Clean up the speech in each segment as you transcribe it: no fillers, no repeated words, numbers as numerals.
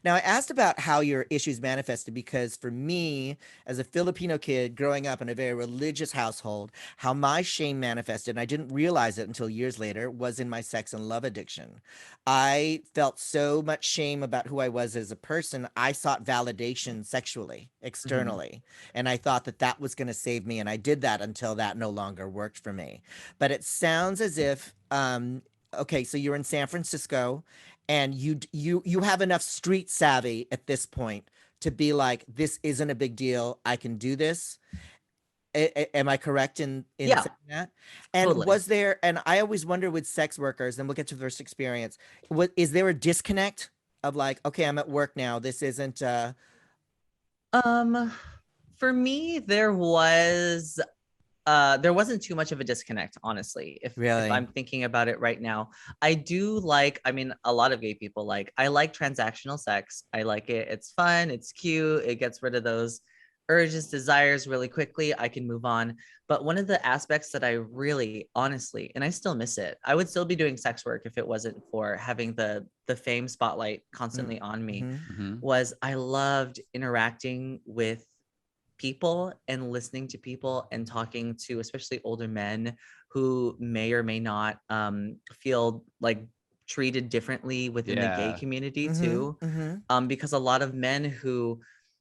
Now, I asked about how your issues manifested because for me, as a Filipino kid growing up in a very religious household, how my shame manifested, and I didn't realize it until years later, was in my sex and love addiction. I felt so much shame about who I was as a person. I sought validation sexually, Mm-hmm. externally, and I thought that that was going to save me. And I did that until that no longer worked for me. But it sounds as if, okay, so you're in San Francisco and you have enough street savvy at this point to be like, this isn't a big deal, I can do this. Am I correct in Yeah, saying that? And totally. was there, and I always wonder with sex workers, and we'll get to the first experience, what is there a disconnect of like, okay, I'm at work now, this isn't Um, for me, there wasn't too much of a disconnect, honestly. If really. I'm thinking about it right now, I do like, I mean, a lot of gay people like, I like transactional sex. I like it. It's fun, it's cute, it gets rid of those urges, desires really quickly. I can move on. But one of the aspects that I really honestly, and I still miss it, I would still be doing sex work if it wasn't for having the fame spotlight constantly on me, Mm-hmm. Mm-hmm. was I loved interacting with people and listening to people and talking to especially older men who may or may not feel like treated differently within the gay Yeah. community Mm-hmm. too, Mm-hmm. because a lot of men who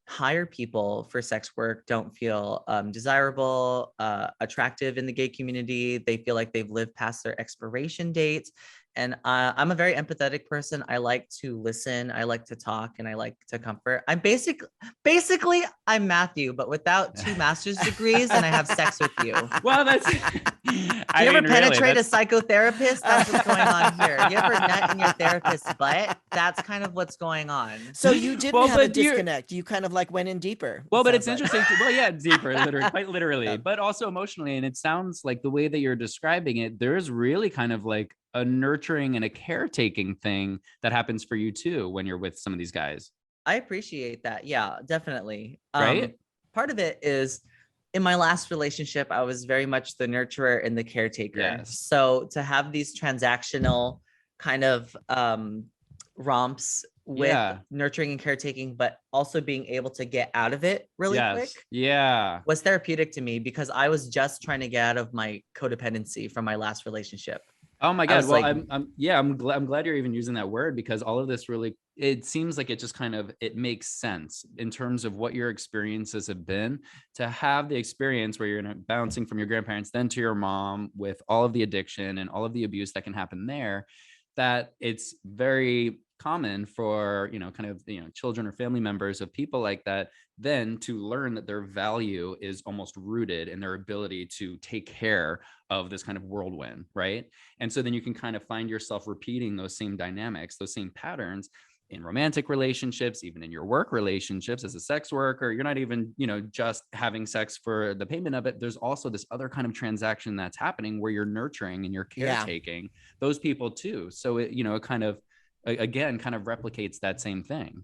hire people for sex work don't feel desirable, attractive in the gay community. They feel like they've lived past their expiration dates. And I'm a very empathetic person. I like to listen, I like to talk, and I like to comfort. Basically, I'm Matthew, but without two master's degrees, and I have sex with you. Well, that's. Do you I ever mean, really, penetrate a that's. psychotherapist? That's what's going on here. You ever nut in your therapist's butt? That's kind of what's going on. So you didn't Well, have a but you're. disconnect, you kind of like went in deeper, it Well, but sounds it's like. interesting. Well, yeah, deeper, literally, quite literally, Yeah. but also emotionally. And it sounds like the way that you're describing it, there's really kind of like a nurturing and a caretaking thing that happens for you too when you're with some of these guys, I appreciate that. Yeah, definitely. right? Part of it is in my last relationship, I was very much the nurturer and the caretaker. Yes. So to have these transactional kind of romps with Yeah. nurturing and caretaking, but also being able to get out of it really quick Yes. Yeah. was therapeutic to me because I was just trying to get out of my codependency from my last relationship. Oh my I God. was Well, like, I'm glad you're even using that word because all of this really, it seems like it just kind of, it makes sense in terms of what your experiences have been to have the experience where you're bouncing from your grandparents, then to your mom with all of the addiction and all of the abuse that can happen there, that it's very common for, kind of, children or family members of people like that, then to learn that their value is almost rooted in their ability to take care of this kind of whirlwind, right? And so then you can kind of find yourself repeating those same dynamics, those same patterns in romantic relationships, even in your work relationships as a sex worker. You're not even, just having sex for the payment of it. There's also this other kind of transaction that's happening where you're nurturing and you're Yeah. caretaking those people too. So it kind of, again, kind of replicates that same thing.